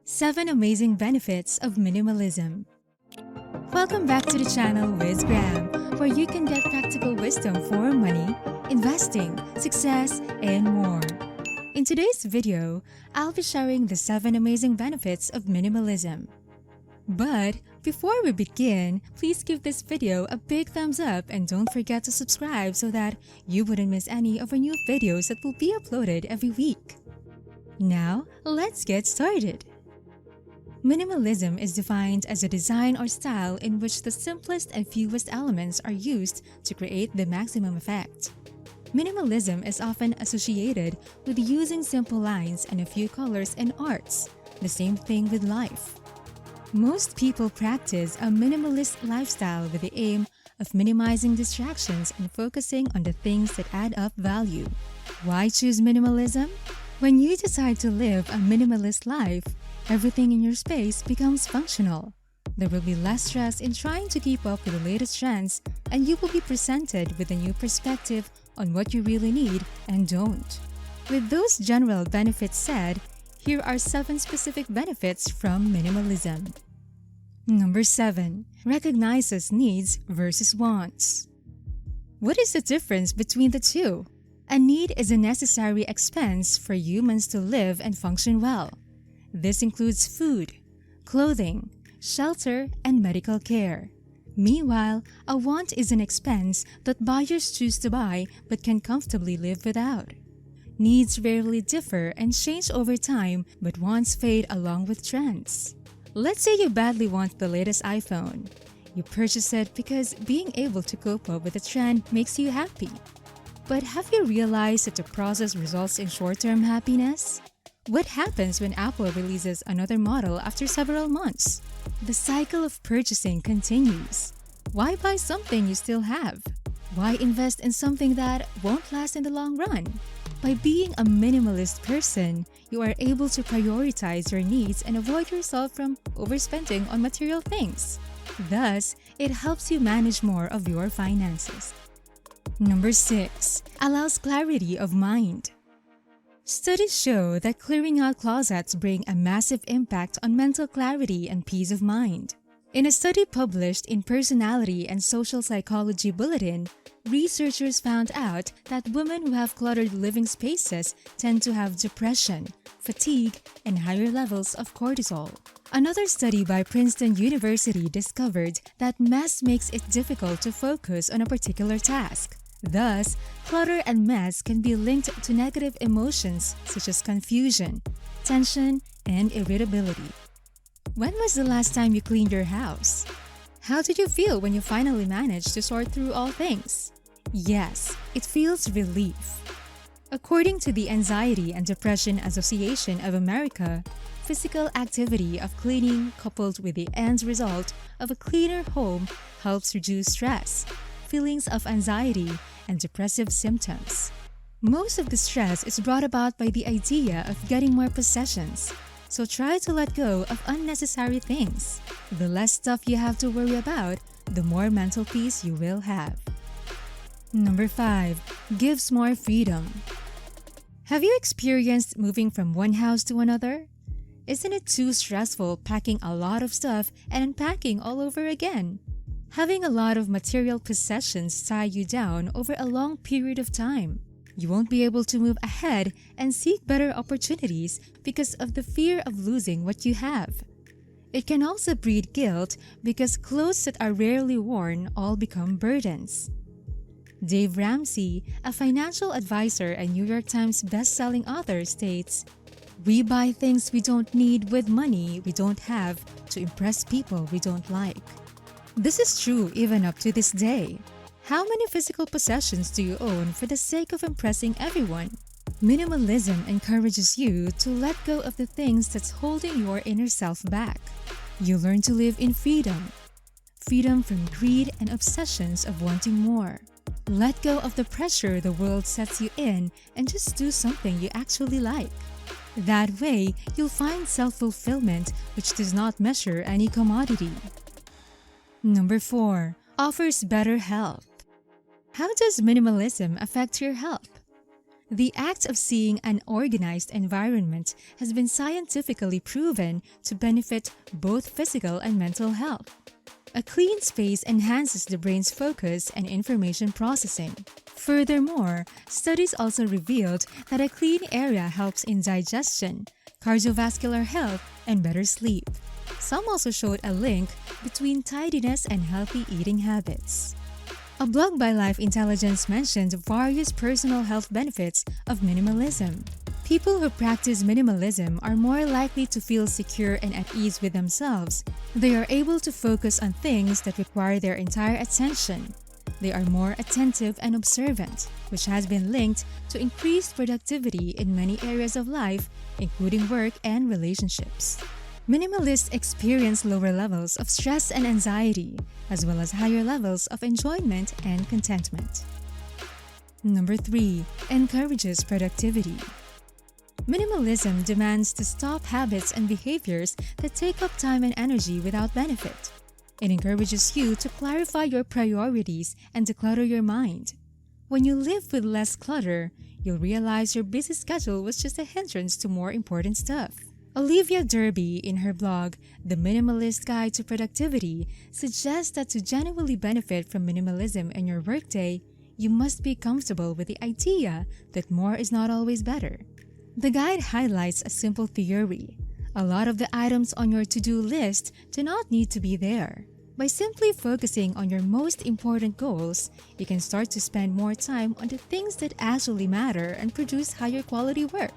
7 Amazing Benefits of Minimalism. Welcome back to the channel Wiz Graham, where you can get practical wisdom for money, investing, success, and more. In today's video, I'll be sharing the 7 amazing benefits of minimalism. But before we begin, please give this video a big thumbs up and don't forget to subscribe so that you wouldn't miss any of our new videos that will be uploaded every week. Now, let's get started. Minimalism is defined as a design or style in which the simplest and fewest elements are used to create the maximum effect. Minimalism is often associated with using simple lines and a few colors in arts, the same thing with life. Most people practice a minimalist lifestyle with the aim of minimizing distractions and focusing on the things that add up value. Why choose minimalism? When you decide to live a minimalist life, everything in your space becomes functional. There will be less stress in trying to keep up with the latest trends, and you will be presented with a new perspective on what you really need and don't. With those general benefits said, here are 7 specific benefits from minimalism. Number 7. Recognizes needs versus wants. What is the difference between the two? A need is a necessary expense for humans to live and function well. This includes food, clothing, shelter, and medical care. Meanwhile, a want is an expense that buyers choose to buy but can comfortably live without. Needs rarely differ and change over time, but wants fade along with trends. Let's say you badly want the latest iPhone. You purchase it because being able to cope up with the trend makes you happy. But have you realized that the process results in short-term happiness? What happens when Apple releases another model after several months? The cycle of purchasing continues. Why buy something you still have? Why invest in something that won't last in the long run? By being a minimalist person, you are able to prioritize your needs and avoid yourself from overspending on material things. Thus, it helps you manage more of your finances. Number 6. Allows clarity of mind. Studies show that clearing out closets bring a massive impact on mental clarity and peace of mind. In a study published in Personality and Social Psychology Bulletin, researchers found out that women who have cluttered living spaces tend to have depression, fatigue, and higher levels of cortisol. Another study by Princeton University discovered that mess makes it difficult to focus on a particular task. Thus, clutter and mess can be linked to negative emotions such as confusion, tension, and irritability. When was the last time you cleaned your house? How did you feel when you finally managed to sort through all things? Yes, it feels relief. According to the Anxiety and Depression Association of America, physical activity of cleaning coupled with the end result of a cleaner home helps reduce stress, feelings of anxiety, and depressive symptoms. Most of the stress is brought about by the idea of getting more possessions, so try to let go of unnecessary things. The less stuff you have to worry about, the more mental peace you will have. Number 5. Gives more freedom. Have you experienced moving from one house to another? Isn't it too stressful packing a lot of stuff and unpacking all over again? Having a lot of material possessions tie you down over a long period of time. You won't be able to move ahead and seek better opportunities because of the fear of losing what you have. It can also breed guilt because clothes that are rarely worn all become burdens. Dave Ramsey, a financial advisor and New York Times best-selling author, states, "We buy things we don't need with money we don't have to impress people we don't like." This is true even up to this day. How many physical possessions do you own for the sake of impressing everyone? Minimalism encourages you to let go of the things that's holding your inner self back. You learn to live in freedom. Freedom from greed and obsessions of wanting more. Let go of the pressure the world sets you in and just do something you actually like. That way, you'll find self-fulfillment which does not measure any commodity. Number 4. Offers better health. How does minimalism affect your health? The act of seeing an organized environment has been scientifically proven to benefit both physical and mental health. A clean space enhances the brain's focus and information processing. Furthermore, studies also revealed that a clean area helps in digestion, cardiovascular health, and better sleep. Some also showed a link between tidiness and healthy eating habits. A blog by Life Intelligence mentioned various personal health benefits of minimalism. People who practice minimalism are more likely to feel secure and at ease with themselves. They are able to focus on things that require their entire attention. They are more attentive and observant, which has been linked to increased productivity in many areas of life, including work and relationships. Minimalists experience lower levels of stress and anxiety, as well as higher levels of enjoyment and contentment. Number 3. Encourages productivity. Minimalism demands to stop habits and behaviors that take up time and energy without benefit. It encourages you to clarify your priorities and declutter your mind. When you live with less clutter, you'll realize your busy schedule was just a hindrance to more important stuff. Olivia Derby, in her blog, The Minimalist Guide to Productivity, suggests that to genuinely benefit from minimalism in your workday, you must be comfortable with the idea that more is not always better. The guide highlights a simple theory. A lot of the items on your to-do list do not need to be there. By simply focusing on your most important goals, you can start to spend more time on the things that actually matter and produce higher quality work.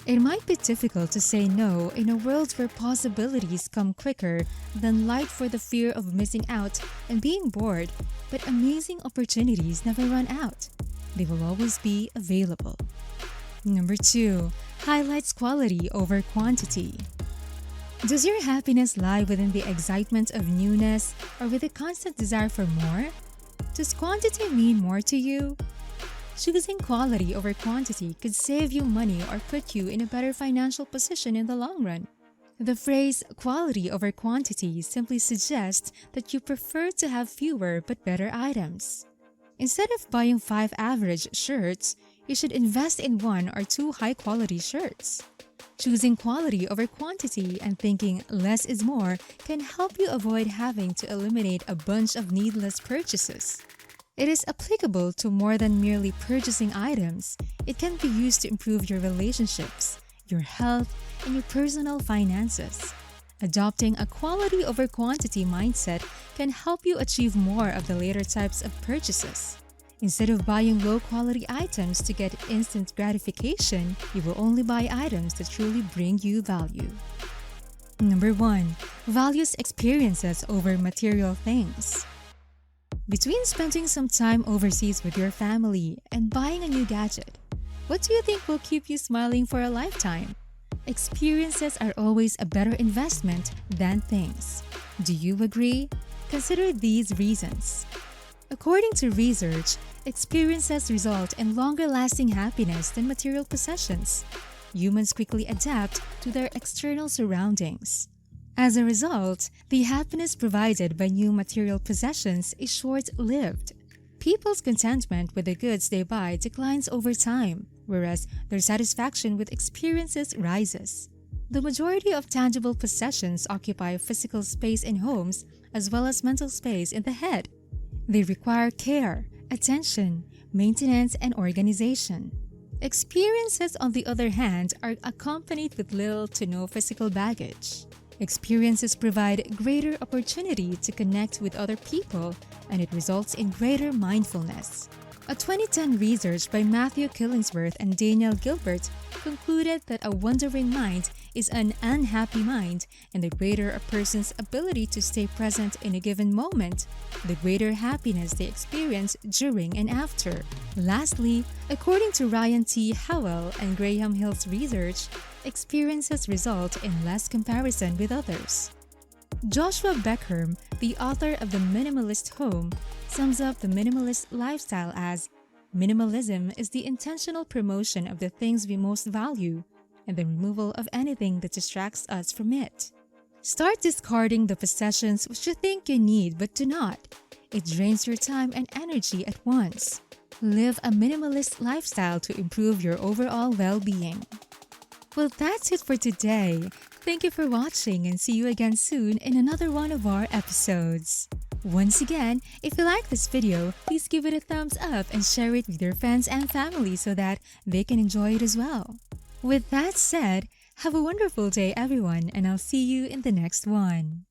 It might be difficult to say no in a world where possibilities come quicker than light for the fear of missing out and being bored, but amazing opportunities never run out. They will always be available. Number 2. Highlights quality over quantity. Does your happiness lie within the excitement of newness or with a constant desire for more? Does quantity mean more to you? Choosing quality over quantity could save you money or put you in a better financial position in the long run. The phrase quality over quantity simply suggests that you prefer to have fewer but better items. Instead of buying 5 average shirts, you should invest in 1 or 2 high-quality shirts. Choosing quality over quantity and thinking less is more can help you avoid having to eliminate a bunch of needless purchases. It is applicable to more than merely purchasing items. It can be used to improve your relationships, your health, and your personal finances. Adopting a quality over quantity mindset can help you achieve more of the later types of purchases. Instead of buying low-quality items to get instant gratification, you will only buy items that truly bring you value. Number 1. Values experiences over material things. Between spending some time overseas with your family and buying a new gadget, what do you think will keep you smiling for a lifetime? Experiences are always a better investment than things. Do you agree? Consider these reasons. According to research, experiences result in longer-lasting happiness than material possessions. Humans quickly adapt to their external surroundings. As a result, the happiness provided by new material possessions is short-lived. People's contentment with the goods they buy declines over time, whereas their satisfaction with experiences rises. The majority of tangible possessions occupy physical space in homes as well as mental space in the head. They require care, attention, maintenance, and organization. Experiences, on the other hand, are accompanied with little to no physical baggage. Experiences provide greater opportunity to connect with other people, and it results in greater mindfulness. A 2010 research by Matthew Killingsworth and Daniel Gilbert concluded that a wandering mind is an unhappy mind, and the greater a person's ability to stay present in a given moment, the greater happiness they experience during and after. Lastly, according to Ryan T. Howell and Graham Hill's research, experiences result in less comparison with others. Joshua Beckherm, the author of The Minimalist Home, sums up the minimalist lifestyle as, "Minimalism is the intentional promotion of the things we most value and the removal of anything that distracts us from it." Start discarding the possessions which you think you need but do not. It drains your time and energy at once. Live a minimalist lifestyle to improve your overall well-being. Well, that's it for today. Thank you for watching and see you again soon in another one of our episodes. Once again, if you like this video, please give it a thumbs up and share it with your friends and family so that they can enjoy it as well. With that said, have a wonderful day everyone, and I'll see you in the next one.